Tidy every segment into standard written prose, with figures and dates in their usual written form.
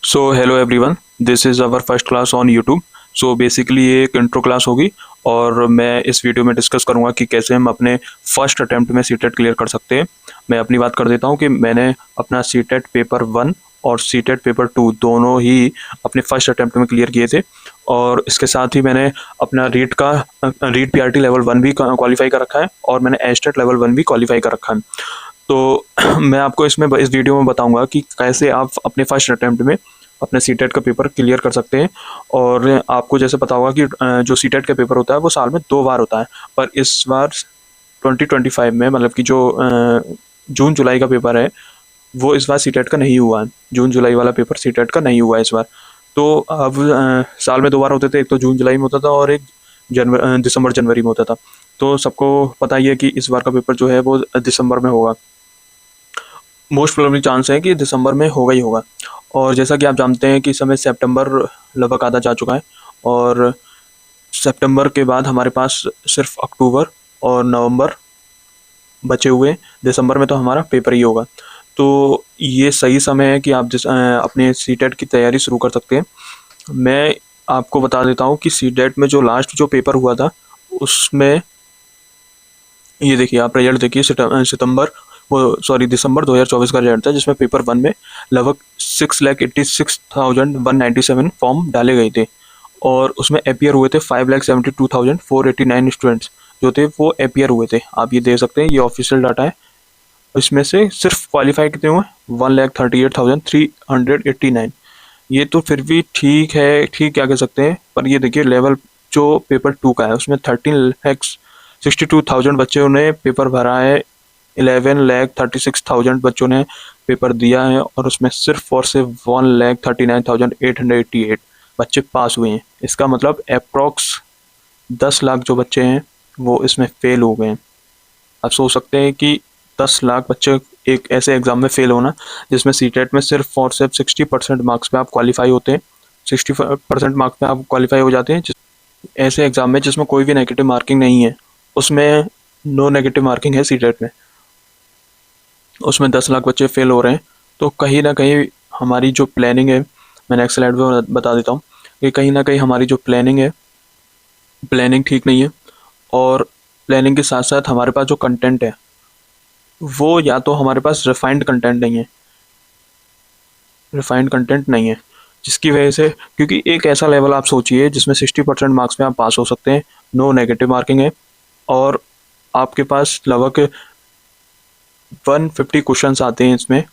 So hello everyone, this is our first class on YouTube. So basically ये एक intro class होगी और मैं इस वीडियो में डिस्कस करूंगा कि कैसे हम अपने फर्स्ट अटेम्प्ट में सीटेट क्लियर कर सकते हैं। मैं अपनी बात कर देता हूं कि मैंने अपना सीटेट पेपर 1 और सीटेट पेपर 2 दोनों ही अपने फर्स्ट अटेम्प्ट में क्लियर किए थे। और इसके साथ ही मैंने अपना रीट पीआरटी लेवल 1 भी क्वालिफाई कर रखा है और मैंने एस्टेट लेवल 1 भी क्वालिफाई कर रखा है। तो मैं आपको इस वीडियो में बताऊंगा कि कैसे आप अपने फर्स्ट अटेम्प्ट में अपने सीटेट का पेपर क्लियर कर सकते हैं। और आपको जैसे पता होगा कि जो सीटेट का पेपर होता है वो साल में 2 बार होता है, पर इस बार 2025 में मतलब कि जो जून जुलाई का पेपर है वो इस बार सीटेट का नहीं हुआ है। जून जुलाई वाला पेपर सीटेट का नहीं हुआ है इस बार। तो अब साल में 2 बार होते थे, एक तो जून जुलाई में होता था और एक दिसंबर जनवरी में होता था। तो सबको पता ही है कि इस बार का पेपर जो है वो दिसंबर में होगा। मोस्ट प्रोबेबली चांस है कि दिसंबर में होगा ही होगा। और जैसा कि आप जानते हैं कि इस समय सितंबर लगभग आधा जा चुका है और सितंबर के बाद हमारे पास सिर्फ अक्टूबर और नवंबर बचे हुए हैं। दिसंबर में तो हमारा पेपर ही होगा। तो ये सही समय है कि आप अपने सीटेट की तैयारी शुरू कर सकते हैं। मैं आपको बता देता हूँ कि सीटेट में जो लास्ट जो पेपर हुआ था उसमें ये देखिए, आप रिजल्ट देखिए, दिसंबर 2024 का रिजल्ट था जिसमें पेपर 1 में लगभग 6,86,197 फॉर्म डाले गए थे और उसमें अपियर हुए थे 5,72,489 स्टूडेंट्स जो थे वो अपियर हुए थे। आप ये देख सकते हैं, ये ऑफिशियल डाटा है। इसमें से सिर्फ क्वालिफाई कितने हुए? 1,38,389। ये तो फिर भी ठीक है, ठीक क्या कह सकते हैं। पर ये देखिए लेवल जो पेपर 2 का है उसमें 13,62,000 बच्चों ने पेपर भरा है, 11,36,000 बच्चों ने पेपर दिया है और उसमें सिर्फ और सिर्फ 1,39,888 बच्चे पास हुए हैं। इसका मतलब अप्रॉक्स 10 लाख जो बच्चे हैं वो इसमें फेल हो गए हैं। आप सोच सकते हैं कि 10 लाख बच्चे एक ऐसे एग्ज़ाम में फेल होना जिसमें सीटेट में सिर्फ और सिर्फ 60% मार्क्स पे आप क्वालिफाई होते हैं। 60% मार्क्स पे आप क्वालिफाई हो जाते हैं ऐसे एग्ज़ाम में जिसमें कोई भी नेगेटिव मार्किंग नहीं है, उसमें नो नेगेटिव मार्किंग है सीटेट में, उसमें 10 लाख बच्चे फेल हो रहे हैं। तो कहीं ना कहीं हमारी जो प्लानिंग है, मैं नेक्स्ट स्लाइड में बता देता हूँ कि कहीं ना कहीं हमारी जो प्लानिंग है, प्लानिंग ठीक नहीं है। और प्लानिंग के साथ साथ हमारे पास जो कंटेंट है वो या तो हमारे पास रिफाइंड कंटेंट नहीं है जिसकी वजह से, क्योंकि एक ऐसा लेवल आप सोचिए जिसमें 60% मार्क्स में आप पास हो सकते हैं, नो नेगेटिव मार्किंग है और आपके पास लगभग 150 क्वेश्चंस आते हैं इसमें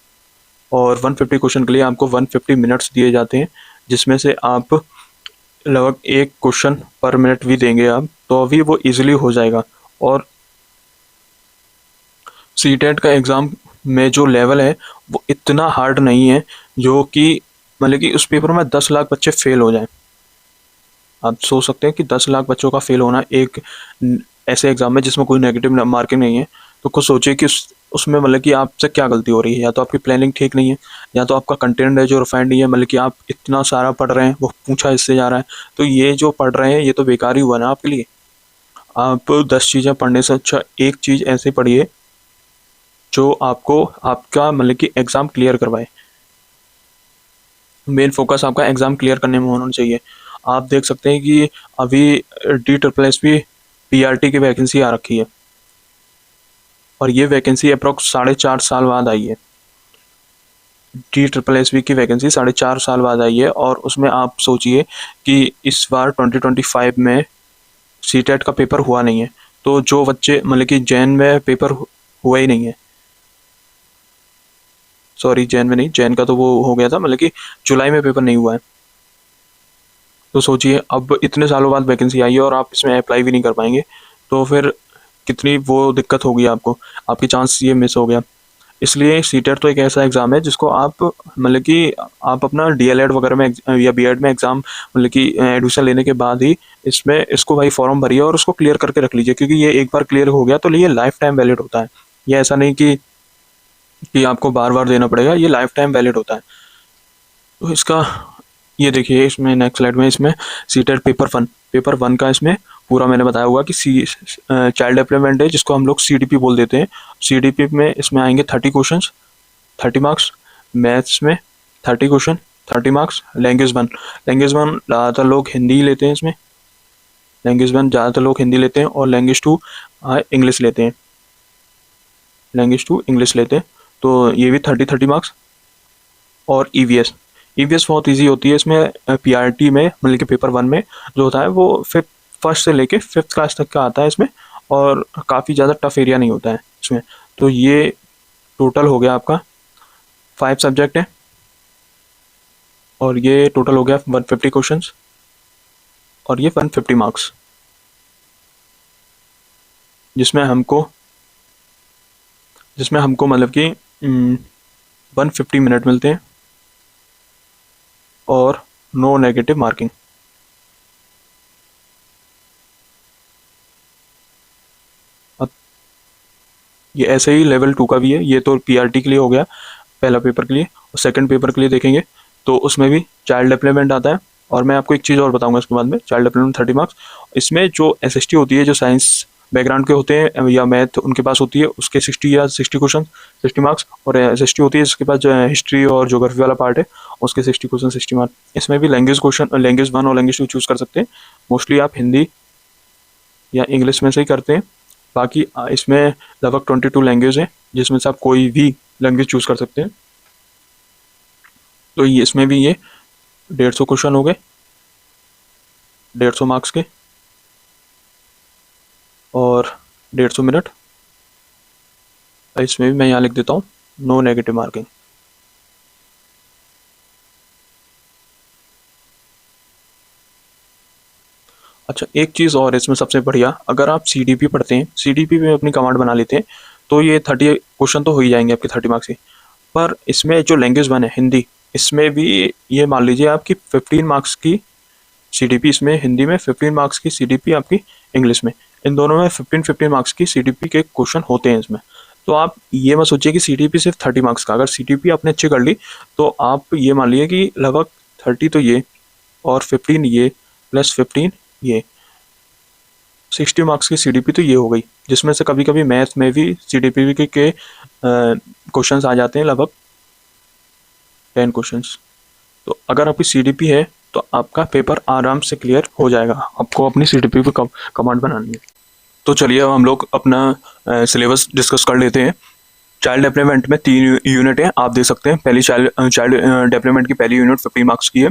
और 150 क्वेश्चन के लिए आपको 150 मिनट्स दिए जाते हैं, जिसमें से आप लगभग एक क्वेश्चन पर मिनट भी देंगे आप तो अभी वो इजीली हो जाएगा। और सीटेट का एग्ज़ाम में जो लेवल है वो इतना हार्ड नहीं है जो कि मतलब कि उस पेपर में 10 लाख बच्चे फेल हो जाएं। आप सोच सकते हैं कि 10 लाख बच्चों का फेल होना एक ऐसे एग्ज़ाम में जिसमें कोई नेगेटिव मार्किंग नहीं है। तो कुछ सोचिए कि उसमें मतलब कि आपसे क्या गलती हो रही है। या तो आपकी प्लानिंग ठीक नहीं है या तो आपका कंटेंट है जो रिफाइंड नहीं है, मतलब कि आप इतना सारा पढ़ रहे हैं वो पूछा इससे जा रहा है, तो ये जो पढ़ रहे हैं ये तो बेकार ही हुआ ना आपके लिए। आप 10 चीज़ें पढ़ने से अच्छा एक चीज़ ऐसे पढ़िए जो आपको आपका मतलब कि एग्ज़ाम क्लियर करवाए। मेन फोकस आपका एग्ज़ाम क्लियर करने में होना चाहिए। आप देख सकते हैं कि अभी DSSS पीआरटी की वैकेंसी आ रखी है और ये वैकेंसी अप्रॉक्स 4.5 साल बाद आई है। DSSS की वैकेंसी 4.5 साल बाद आई है और उसमें आप सोचिए कि इस बार 2025 में सीटेट का पेपर हुआ नहीं है। तो जो बच्चे मतलब कि जैन में पेपर हुआ ही नहीं है, सॉरी जैन में नहीं, जैन का तो वो हो गया था, मतलब कि जुलाई में पेपर नहीं हुआ है। तो सोचिए अब इतने सालों बाद वैकेंसी आई है और आप इसमें अप्लाई भी नहीं कर पाएंगे, तो फिर कितनी वो दिक्कत होगी आपको, आपकी चांस ये मिस हो गया। इसलिए सीटेट तो एक ऐसा एग्ज़ाम है जिसको आप मतलब कि आप अपना DLED वगैरह में या BEd में एग्ज़ाम मतलब कि एडमिशन लेने के बाद ही इसको भाई फॉर्म भरिए और उसको क्लियर करके रख लीजिए, क्योंकि ये एक बार क्लियर हो गया तो ये लाइफ टाइम वैलिड होता है। ये ऐसा नहीं कि आपको बार बार देना पड़ेगा, ये लाइफ टाइम वैलिड होता है। तो इसका ये देखिए, इसमें नेक्स्ट स्लाइड में इसमें सीटेट पेपर वन का इसमें पूरा मैंने बताया हुआ कि चाइल्ड डेवलपमेंट है जिसको हम लोग CDP बोल देते हैं। CDP में इसमें आएंगे 30 क्वेश्चन, 30 मार्क्स। मैथ्स में 30 क्वेश्चन, 30 मार्क्स। लैंग्वेज वन ज़्यादातर लोग हिंदी ही लेते हैं इसमें। लैंग्वेज वन ज़्यादातर लोग हिंदी लेते हैं और लैंग्वेज टू इंग्लिश लेते हैं। लैंग्वेज टू इंग्लिश लेते हैं, तो ये भी 30 मार्क्स। और ईवीएस बहुत ईजी होती है। इसमें पीआरटी में मतलब कि पेपर वन में जो होता है वो फर्स्ट से लेके 5th क्लास तक का आता है इसमें, और काफ़ी ज़्यादा टफ एरिया नहीं होता है इसमें। तो ये टोटल हो गया आपका 5 सब्जेक्ट है, और ये टोटल हो गया 150 क्वेश्चंस, और ये 150 मार्क्स, जिसमें हमको मतलब कि 150 मिनट मिलते हैं और नो नेगेटिव मार्किंग। ये ऐसे ही लेवल 2 का भी है। ये तो पीआरटी के लिए हो गया पहला पेपर के लिए, और सेकंड पेपर के लिए देखेंगे तो उसमें भी चाइल्ड डेवलपमेंट आता है। और मैं आपको एक चीज़ और बताऊंगा इसके बाद में, चाइल्ड डेवलपमेंट 30 मार्क्स। इसमें जो एसएसटी होती है, जो साइंस बैकग्राउंड के होते हैं या मैथ उनके पास होती है, उसके 60 क्वेश्चन 60 मार्क्स। और एसएसटी होती है जिसके पास जो हिस्ट्री और ज्योग्राफी वाला पार्ट है, उसके 60 क्वेश्चन 60 मार्क्स। इसमें भी लैंग्वेज वन और लैंग्वेज टू चूज़ कर सकते हैं। मोस्टली आप हिंदी या इंग्लिश में से ही करते हैं। बाकी इसमें लगभग 22 लैंग्वेज हैं, जिसमें से आप कोई भी लैंग्वेज चूज़ कर सकते हैं। तो ये इसमें भी ये 150 क्वेश्चन हो गए, 150 मार्क्स के, और 150 मिनट। इसमें भी मैं यहाँ लिख देता हूँ नो नेगेटिव मार्किंग। अच्छा, एक चीज़ और इसमें सबसे बढ़िया, अगर आप सीडीपी पढ़ते हैं, सीडीपी में अपनी कमांड बना लेते हैं, तो ये 30 क्वेश्चन तो हो ही जाएंगे आपके 30 मार्क्स के। पर इसमें जो लैंग्वेज वन है हिंदी, इसमें भी ये मान लीजिए आपकी 15 मार्क्स की सीडीपी इसमें हिंदी में, 15 मार्क्स की सीडीपी आपकी इंग्लिश में। इन दोनों में 15 मार्क्स की सीडीपी के क्वेश्चन होते हैं इसमें। तो आप ये मत सोचिए कि सीडीपी सिर्फ 30 मार्क्स का। अगर सीडीपी आपने अच्छी कर ली तो आप ये मान लीजिए कि लगभग 30 तो ये, और 15 ये, प्लस 15 ये, 60 मार्क्स की सीडीपी तो ये हो गई, जिसमें से कभी कभी मैथ में भी सीडीपी के क्वेश्चंस आ जाते हैं, लगभग 10 क्वेश्चंस। तो अगर आपकी सीडीपी है तो आपका पेपर आराम से क्लियर हो जाएगा। आपको अपनी सीडीपी पे कमांड बनानी है। तो चलिए अब हम लोग अपना सिलेबस डिस्कस कर लेते हैं। चाइल्ड डेवलपमेंट में 3 यूनिट हैं, आप देख सकते हैं। पहली चाइल्ड डेवलपमेंट की पहली यूनिट 15 मार्क्स की है,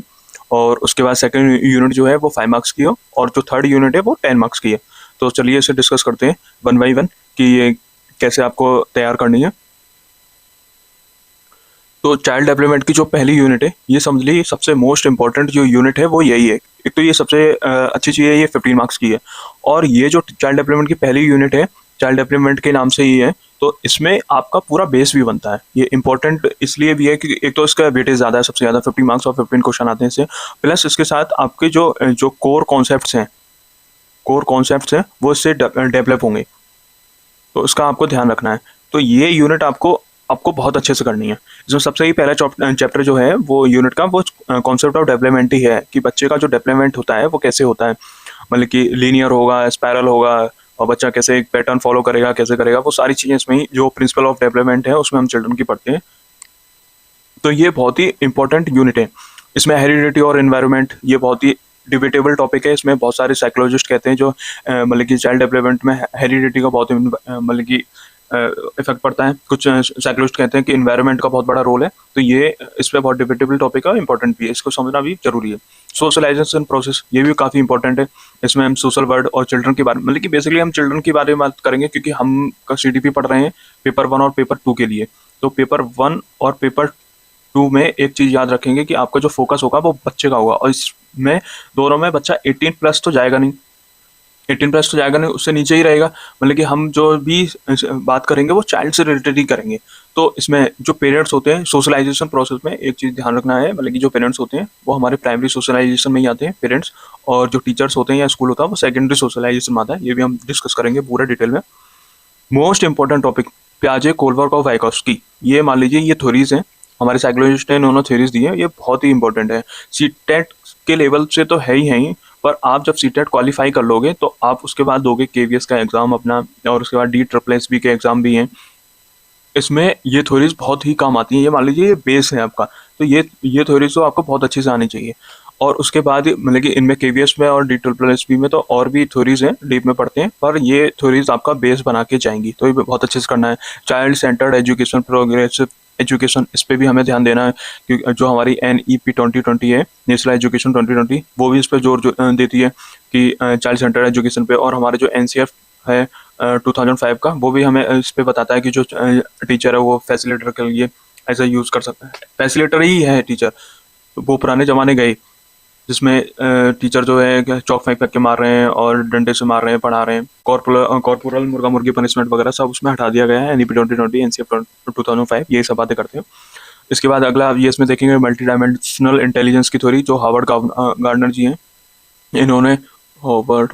और उसके बाद सेकंड यूनिट जो है वो 5 मार्क्स की है, और जो थर्ड यूनिट है वो 10 मार्क्स की है। तो चलिए इसे डिस्कस करते हैं 1 बाई 1 कि ये कैसे आपको तैयार करनी है। तो चाइल्ड डेवलपमेंट की जो पहली यूनिट है, ये समझ लीजिए सबसे मोस्ट इंपॉर्टेंट जो यूनिट है वो यही है। एक तो ये सबसे अच्छी चीज़ है, ये 15 मार्क्स की है। और ये जो चाइल्ड डेवलपमेंट की पहली यूनिट है, चाइल्ड डेवलपमेंट के नाम से ही है, तो इसमें आपका पूरा बेस भी बनता है। ये इंपॉर्टेंट इसलिए भी है कि एक तो इसका वेटेज ज़्यादा है, सबसे ज़्यादा 50 मार्क्स और 15 क्वेश्चन आते हैं इससे। प्लस इसके साथ आपके जो कोर कॉन्सेप्ट्स हैं वो इससे डेवलप होंगे, तो इसका आपको ध्यान रखना है। तो ये यूनिट आपको बहुत अच्छे से करनी है। इसमें सबसे ही पहला चैप्टर जो है वो यूनिट का, वो कॉन्सेप्ट ऑफ डेवलपमेंट ही है, कि बच्चे का जो डेवलपमेंट होता है वो कैसे होता है। मतलब कि लीनियर होगा, स्पायरल होगा, और बच्चा कैसे एक पैटर्न फॉलो करेगा, कैसे करेगा, वो सारी चीज़ें इसमें ही, जो प्रिंसिपल ऑफ डेवलपमेंट है उसमें हम चिल्ड्रन की पढ़ते हैं। तो ये बहुत ही इंपॉर्टेंट यूनिट है। इसमें हेरिडिटी और एनवायरनमेंट, ये बहुत ही डिबेटेबल टॉपिक है। इसमें बहुत सारे साइकोलॉजिस्ट कहते हैं जो मतलब कि चाइल्ड डेवलपमेंट में हेरिडिटी का बहुत मतलब कि इफेक्ट पड़ता है। कुछ साइकोलॉजिस्ट कहते हैं कि एनवायरनमेंट का बहुत बड़ा रोल है। तो ये इस पर बहुत डिबेटेबल टॉपिक है, इंपॉर्टेंट भी है, इसको समझना भी जरूरी है। सोशलाइजेशन प्रोसेस, ये भी काफ़ी इंपॉर्टेंट है। इसमें हम सोशल वर्ड और चिल्ड्रन के बारे में, मतलब कि बेसिकली हम चिल्ड्रन के बारे में बात करेंगे, क्योंकि हम का सीडीपी पढ़ रहे हैं पेपर 1 और पेपर 2 के लिए। तो पेपर 1 और पेपर 2 में एक चीज़ याद रखेंगे कि आपका जो फोकस होगा वो बच्चे का होगा, और इसमें दोनों में बच्चा 18 प्लस तो जाएगा नहीं, 18 प्लस तो जाएगा नहीं, उससे नीचे ही रहेगा। मतलब कि हम जो भी बात करेंगे वो चाइल्ड से रिलेटेड ही करेंगे। तो इसमें जो पेरेंट्स होते हैं, सोशलाइजेशन प्रोसेस में एक चीज़ ध्यान रखना है, मतलब कि जो पेरेंट्स होते हैं वो हमारे प्राइमरी सोशलाइजेशन में ही आते हैं पेरेंट्स, और जो टीचर्स होते हैं या स्कूल होता है वो सेकेंडरी सोशलाइजेशन में आता है। ये भी हम डिस्कस करेंगे पूरा डिटेल में। मोस्ट इंपॉर्टेंट टॉपिक पियाजे, कोलबर्ग और वाइकोव्स्की, ये मान लीजिए ये थ्योरीज हैं, हमारे साइकोलॉजिस्ट ने इन्होंने थ्योरीज दी है, ये बहुत ही इंपॉर्टेंट है। सीटेट के लेवल से तो है ही, पर आप जब सीटेट क्वालिफाई कर लोगे तो आप उसके बाद दोगे केवीएस का एग्ज़ाम अपना, और उसके बाद DSSS के एग्ज़ाम भी हैं। इसमें ये थ्योरीज़ बहुत ही काम आती हैं। ये मान लीजिए ये बेस है आपका, तो ये थ्योरीज़ तो आपको बहुत अच्छे से आनी चाहिए। और उसके बाद मतलब कि इनमें केवीएस में और DSSP में तो और भी थ्योरीज़ हैं, डीप में पढ़ते हैं, पर ये थ्योरीज़ आपका बेस बना के जाएँगी, तो ये बहुत अच्छे से करना है। Child centred education, progressive education, इस पे भी हमें ध्यान देना है, क्योंकि जो हमारी NEP 2020 है, नेशनल एजुकेशन 2020, वो भी इस पे जोर देती है कि चाइल्ड सेंटर्ड एजुकेशन पे। और हमारे जो NCF है 2005 का, वो भी हमें इस पे बताता है कि जो टीचर है वो फैसिलिटेटर के लिए ऐसा यूज़ कर सकता है। फैसिलिटेटर ही है टीचर, तो वो पुराने ज़माने गए जिसमें टीचर जो है चॉक फेंक फेंक के मार रहे हैं और डंडे से मार रहे हैं, पढ़ा रहे हैं। कॉर्पोरल मुर्गा मुर्गी पनिशमेंट वगैरह सब उसमें हटा दिया गया है। NEP 2020, NCF 2005, ये सब बातें करते हैं। इसके बाद अगला ये इसमें देखेंगे मल्टी डायमेंशनल इंटेलिजेंस की थ्योरी, जो हार्वर्ड गार्डनर जी हैं। इन्होंने हार्वर्ड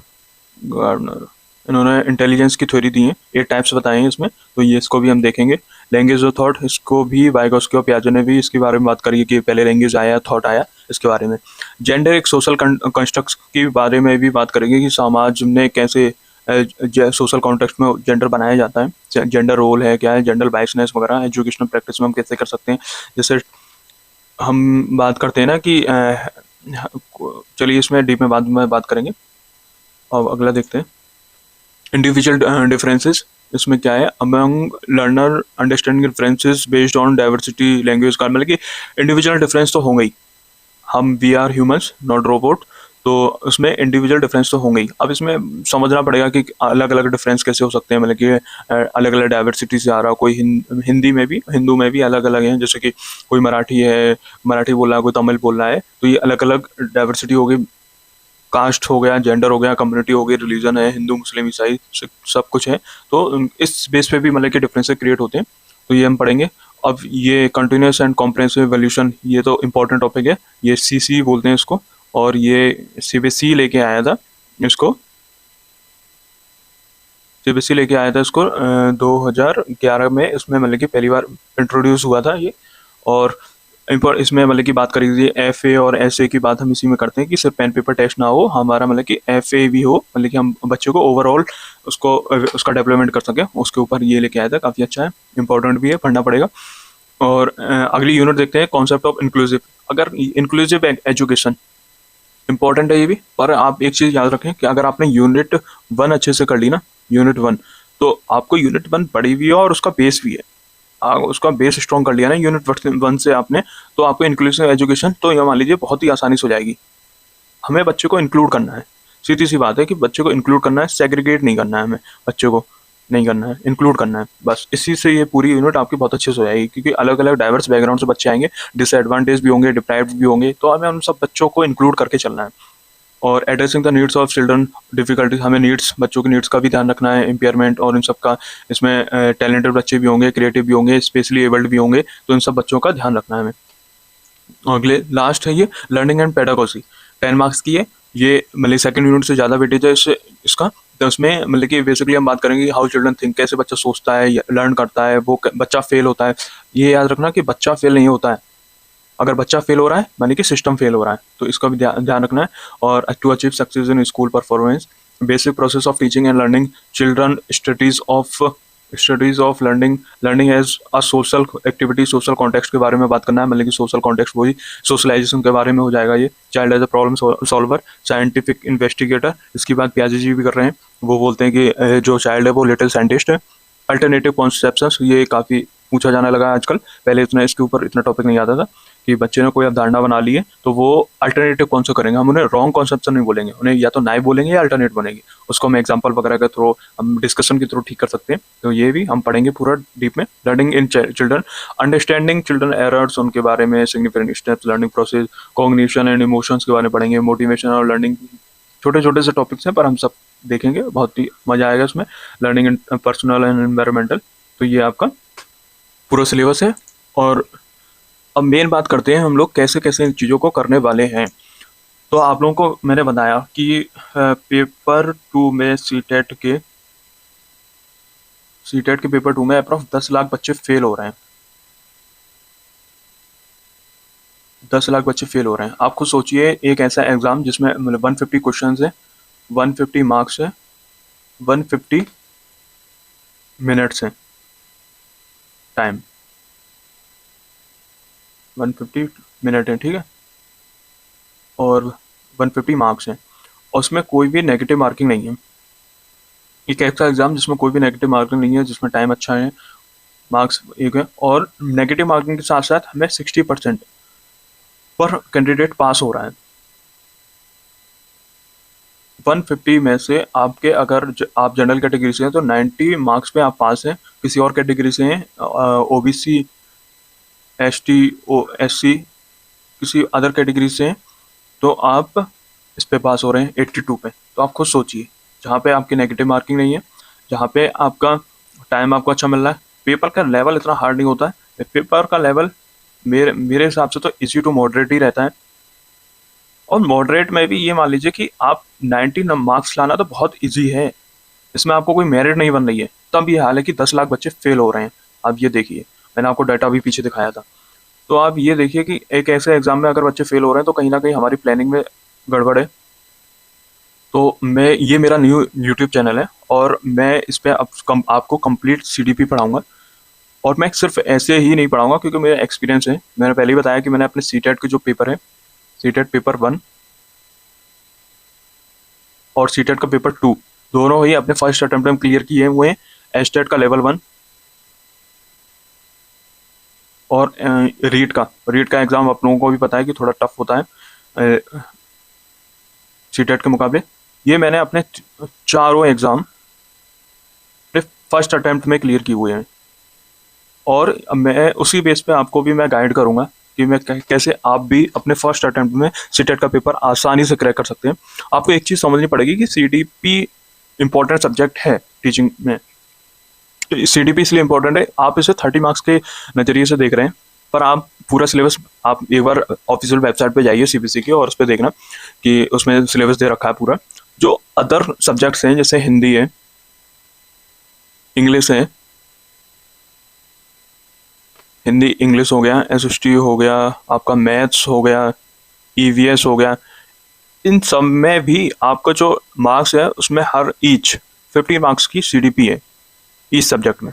गार्डनर इन्होंने इंटेलिजेंस की थ्योरी दी है, 8 टाइप्स बताए हैं इसमें, तो ये इसको भी हम देखेंगे। लैंग्वेज ऑफ थॉट, इसको भी वाइगोस्की और पियाजे ने भी इसके बारे में बात करी है कि पहले लैंग्वेज आया, थॉट आया, इसके बारे में। जेंडर एक सोशल कंस्ट्रक्ट के बारे में भी बात करेंगे कि समाज में कैसे सोशल कॉन्टेक्स्ट में जेंडर बनाया जाता है, जेंडर रोल है क्या है, जेंडर बाइसनेस वगैरह एजुकेशनल प्रैक्टिस में हम कैसे कर सकते हैं। जैसे हम बात करते हैं ना कि चलिए इसमें डीप में बाद में बात करेंगे। अब अगला देखते हैं, इंडिविजुअल डिफरेंसेस। इसमें क्या है, among learner understanding differences based on diversity language का, मतलब कि इंडिविजुअल डिफरेंस तो होंगे ही, हम we are humans not robot, तो उसमें इंडिविजुअल डिफरेंस तो होंगे ही। अब इसमें समझना पड़ेगा कि अलग अलग डिफरेंस कैसे हो सकते हैं, मतलब कि अलग अलग डाइवर्सिटी से आ रहा, कोई हिंदी में भी, हिंदू में भी अलग अलग हैं, जैसे कि कोई मराठी है, मराठी बोल रहा है, कोई तमिल बोल रहा है, तो ये अलग अलग डाइवर्सिटी हो गई। कास्ट हो गया, जेंडर हो गया, कम्युनिटी हो गई, रिलीजन है, हिंदू मुस्लिम ईसाई सब कुछ है, तो इस बेस पे भी मतलब कि डिफरेंसेस क्रिएट होते हैं, तो ये हम पढ़ेंगे। अब ये कंटिन्यूस एंड कॉम्प्रिहेंसिव इवोल्यूशन, ये तो इम्पोर्टेंट टॉपिक है, ये CC बोलते हैं इसको, और ये CBSE लेके आया था इसको, CBSE लेके आया था इसको 2011 में, इसमें मतलब कि पहली बार इंट्रोड्यूस हुआ था ये। और इसमें मतलब की बात करी थी FA और SA की बात हम इसी में करते हैं कि सिर्फ पेन पेपर टेस्ट ना हो, हमारा मतलब कि FA भी हो, मतलब कि हम बच्चों को ओवरऑल उसका डेवलपमेंट कर सकें, उसके ऊपर ये लेके आया था, काफ़ी अच्छा है, इंपॉर्टेंट भी है, पढ़ना पड़ेगा। और अगली यूनिट देखते हैं, कॉन्सेप्ट ऑफ इंक्लूसिव। अगर इंक्लूसिव एजुकेशन इंपॉर्टेंट है ये भी, पर आप एक चीज़ याद रखें कि अगर आपने यूनिट 1 अच्छे से कर ली ना, यूनिट 1, तो आपको यूनिट 1 पढ़ी भी है और उसका बेस भी है, उसका बेस स्ट्रॉन्ग कर लिया ना यूनिट 1 से आपने, तो आपको इंक्लूसिव एजुकेशन तो ये मान लीजिए बहुत ही आसानी से हो जाएगी। हमें बच्चे को इंक्लूड करना है, सीधी सी बात है कि बच्चे को इंक्लूड करना है, सेग्रीगेट नहीं करना है, हमें बच्चे को नहीं करना है, इंक्लूड करना है, बस इसी से ये पूरी यूनिट आपकी बहुत अच्छे से हो जाएगी, क्योंकि अलग अलग डाइवर्स बैकग्राउंड से बच्चे आएंगे, डिसएडवांटेज भी होंगे, डिप्राइव्ड भी होंगे, तो हमें उन सब बच्चों को इंक्लूड करके चलना है। और addressing the needs of children difficulties, हमें नीड्स, बच्चों की नीड्स का भी ध्यान रखना है, इम्पेयरमेंट और इन सब का। इसमें टैलेंटेड बच्चे भी होंगे, क्रिएटिव भी होंगे, स्पेशली एबल्ड भी होंगे, तो इन सब बच्चों का ध्यान रखना है हमें। अगले लास्ट है ये लर्निंग एंड पेडागोजी, 10 मार्क्स की है ये, मतलब सेकंड यूनिट से ज़्यादा वेटेज है इसका। तो उसमें मतलब कि बेसिकली हम बात करेंगे हाउ चिल्ड्रन थिंक, कैसे बच्चा सोचता है, लर्न करता है, वो बच्चा फेल होता है। ये याद रखना कि बच्चा फेल नहीं होता है, अगर बच्चा फेल हो रहा है मानी कि सिस्टम फेल हो रहा है, तो इसका भी ध्यान रखना है। और to achieve success in school performance, basic process of teaching and learning, children studies of learning as a social activity, social context के बारे में बात करना है, मतलब कि सोशल कॉन्टेक्स्ट वही सोशलाइजेशन के बारे में हो जाएगा ये। Child as a problem solver, scientific investigator, इसकी बात पियाजे जी भी कर रहे हैं, वो बोलते हैं कि जो चाइल्ड है वो लिटिल साइंटिस्ट है। अल्टरनेटिव कॉन्सेप्शंस, ये काफ़ी पूछा जाने लगा है आजकल, पहले इतना इसके ऊपर इतना टॉपिक नहीं आता था, कि बच्चे ने कोई अवधारणा बना ली है तो वो अल्टरनेटिव कौन सा करेंगे, हम उन्हें रॉन्ग कॉन्सेप्शन नहीं बोलेंगे, उन्हें या तो नाई बोलेंगे या अल्टरनेट बनेगी, उसको हम एग्जांपल वगैरह के थ्रू, हम डिस्कशन के थ्रू ठीक कर सकते हैं। तो ये भी हम पढ़ेंगे पूरा डीप में। Learning in children, understanding children errors, उनके बारे में, significant steps, learning process, cognition and emotions के बारे में पढ़ेंगे, मोटिवेशन और लर्निंग, छोटे छोटे से टॉपिक्स हैं पर हम सब देखेंगे, बहुत ही मजा आएगा इसमें। Learning in personal and environmental, तो ये आपका पूरा सिलेबस है। और अब मेन बात करते हैं हम लोग कैसे कैसे इन चीज़ों को करने वाले हैं। तो आप लोगों को मैंने बताया कि पेपर 2 में सीटेट के पेपर 2 में अप्रॉक्स 10 लाख बच्चे फेल हो रहे हैं, 10 लाख बच्चे फेल हो रहे हैं। आप खुद सोचिए, एक ऐसा एग्ज़ाम जिसमें मतलब 150 क्वेश्चन है, 150 मार्क्स है, 150 मिनट्स हैं, टाइम 150 मिनट है, ठीक है, और 150 मार्क्स हैं, और उसमें कोई भी नेगेटिव मार्किंग नहीं है। एक ऐसा एग्ज़ाम जिसमें कोई भी नेगेटिव मार्किंग नहीं है, जिसमें टाइम अच्छा है, मार्क्स एक है, और नेगेटिव मार्किंग के साथ साथ हमें 60% पर कैंडिडेट पास हो रहा है। 150 में से आपके अगर आप जनरल कैटेगरी से हैं तो 90 मार्क्स पे आप पास हैं, किसी और कैटेगरी से हैं, ओबीसी, एसटी, एससी, किसी अदर कैटेगरी से हैं, तो आप इस पे पास हो रहे हैं 82 पे। तो आप खुद सोचिए, जहाँ पे आपकी नेगेटिव मार्किंग नहीं है, जहाँ पे आपका टाइम आपको अच्छा मिल रहा है, पेपर का लेवल इतना हार्ड नहीं होता है। पेपर का लेवल मेरे हिसाब से तो इजी टू मॉडरेट ही रहता है, और मॉडरेट में भी ये मान लीजिए कि आप 90 मार्क्स लाना तो बहुत इजी है, इसमें आपको कोई मेरिट नहीं बन रही है, तब ये हाल है कि 10 लाख बच्चे फेल हो रहे हैं। आप ये देखिए, मैंने आपको डाटा भी पीछे दिखाया था। तो आप ये देखिए कि एक ऐसे एग्जाम में अगर बच्चे फेल हो रहे हैं तो कहीं ना कहीं हमारी प्लानिंग में गड़बड़ है। तो ये मेरा न्यू यूट्यूब चैनल है, और मैं इस पर आपको कंप्लीट सीडीपी पढ़ाऊंगा, और मैं सिर्फ ऐसे ही नहीं पढ़ाऊंगा क्योंकि मेरा एक्सपीरियंस है। मैंने पहले ही बताया कि मैंने अपने सीटेट के जो पेपर है, सीटेट पेपर 1 और सीटेट का पेपर 2 दोनों ही अपने फर्स्ट अटेम्प्ट में क्लियर किए हुए हैं। एस्टेट का लेवल 1 और रीट का एग्ज़ाम आप लोगों को भी पता है कि थोड़ा टफ होता है सीटेट के मुकाबले। ये मैंने अपने चारों एग्ज़ाम अपने फर्स्ट अटेम्प्ट में क्लियर किए हुए हैं, और मैं उसी बेस पे आपको भी मैं गाइड करूंगा कि मैं कैसे आप भी अपने फर्स्ट अटेम्प्ट में सीटेट का पेपर आसानी से क्रैक कर सकते हैं। आपको एक चीज़ समझनी पड़ेगी कि सीडीपी इम्पोर्टेंट सब्जेक्ट है टीचिंग में। सीडीपी इसलिए इम्पोर्टेंट है, आप इसे 30 मार्क्स के नज़रिए से देख रहे हैं, पर आप पूरा सिलेबस, आप एक बार ऑफिशियल वेबसाइट पे जाइए सीबीएसई की, और उस पर देखना कि उसमें सिलेबस दे रखा है पूरा। जो अदर सब्जेक्ट्स हैं जैसे हिंदी है, इंग्लिश है, हिंदी इंग्लिश हो गया, एसएसटी हो गया, आपका मैथ्स हो गया, ईवीएस हो गया, इन सब में भी आपका जो मार्क्स है उसमें हर ईच 50 मार्क्स की सीडीपी है इस सब्जेक्ट में।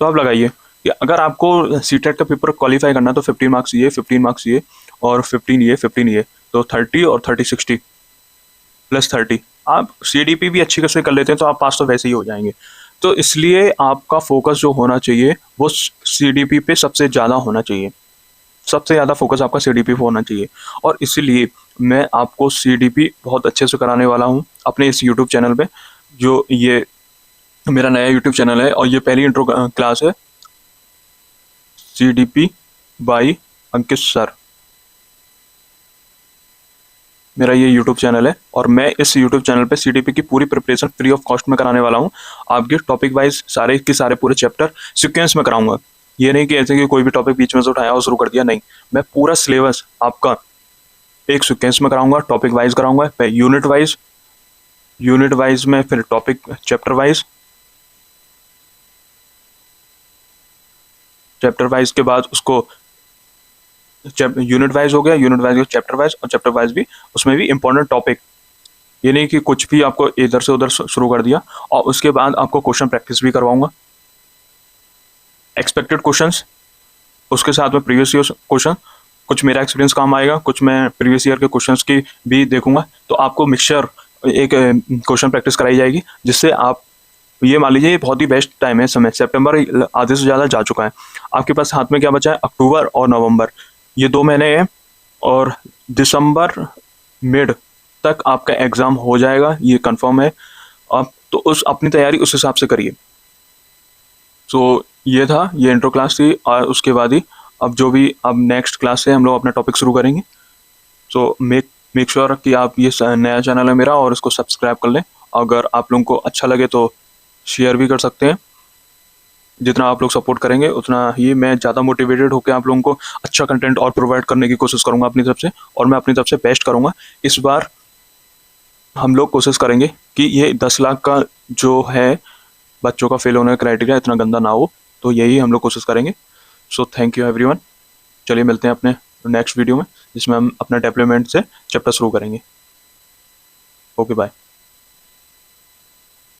तो आप लगाइए कि अगर आपको सीटेट का पेपर क्वालिफाई करना है तो 15 मार्क्स ये, 15 मार्क्स ये, और 15 ये, 15 ये, तो 30 और 30 60 प्लस 30। आप सीडीपी भी अच्छी कैसे कर लेते हैं तो आप पास तो वैसे ही हो जाएंगे। तो इसलिए आपका फोकस जो होना चाहिए वो सीडीपी पे सबसे ज़्यादा होना चाहिए, सबसे ज़्यादा फोकस आपका सीडीपी पे होना चाहिए। और इसीलिए मैं आपको सीडीपी बहुत अच्छे से कराने वाला हूँ अपने इस यूट्यूब चैनल पे, जो ये मेरा नया यूट्यूब चैनल है, और ये पहली इंट्रो क्लास है सीडीपी बाय अंकित सर। मेरा ये यूट्यूब चैनल है, और मैं इस यूट्यूब चैनल पे सीडीपी की पूरी प्रिपरेशन फ्री ऑफ कॉस्ट में कराने वाला हूँ। आपके टॉपिक वाइज सारे के सारे पूरे चैप्टर सीक्वेंस में कराऊंगा। ये नहीं कि ऐसे कि कोई भी टॉपिक बीच में से उठाया और शुरू कर दिया, नहीं, मैं पूरा सिलेबस आपका एक सीक्वेंस में कराऊंगा, टॉपिक वाइज कराऊंगा, यूनिट वाइज में, फिर टॉपिक चैप्टर वाइज के बाद उसको यूनिट वाइज हो गया, यूनिट वाइज चैप्टर वाइज, और चैप्टर वाइज भी उसमें भी इंपॉर्टेंट टॉपिक। ये नहीं कि कुछ भी आपको इधर से उधर शुरू कर दिया। और उसके बाद आपको क्वेश्चन प्रैक्टिस भी करवाऊंगा, एक्सपेक्टेड क्वेश्चंस, उसके साथ में प्रीवियस ईयर क्वेश्चन, कुछ मेरा एक्सपीरियंस काम आएगा, कुछ मैं प्रीवियस ईयर के क्वेश्चंस की भी देखूंगा। तो आपको मिक्सचर एक क्वेश्चन प्रैक्टिस कराई जाएगी, जिससे आप ये मान लीजिए ये बहुत ही बेस्ट टाइम है, समय सितंबर आधे से ज़्यादा जा चुका है, आपके पास हाथ में क्या बचा है, अक्टूबर और नवंबर, ये 2 महीने हैं, और दिसंबर मिड तक आपका एग्ज़ाम हो जाएगा, ये कंफर्म है। आप तो अपनी तैयारी उस हिसाब से करिए। सो ये था, ये इंट्रो क्लास थी, और उसके बाद ही अब नेक्स्ट क्लास से हम लोग अपना टॉपिक शुरू करेंगे। सो मेक श्योर कि आप, ये नया चैनल है मेरा, और इसको सब्सक्राइब कर लें। अगर आप लोगों को अच्छा लगे तो शेयर भी कर सकते हैं। जितना आप लोग सपोर्ट करेंगे उतना ही मैं ज़्यादा मोटिवेटेड होकर आप लोगों को अच्छा कंटेंट और प्रोवाइड करने की कोशिश करूँगा अपनी तरफ से, और मैं अपनी तरफ से बेस्ट करूँगा। इस बार हम लोग कोशिश करेंगे कि ये 10 लाख का जो है बच्चों का फेल होने का क्राइटेरिया इतना गंदा ना हो, तो यही हम लोग कोशिश करेंगे। So thank you everyone. चलिए मिलते हैं अपने नेक्स्ट वीडियो में, जिसमें हम अपना डेवलपमेंट से चैप्टर शुरू करेंगे। Okay bye.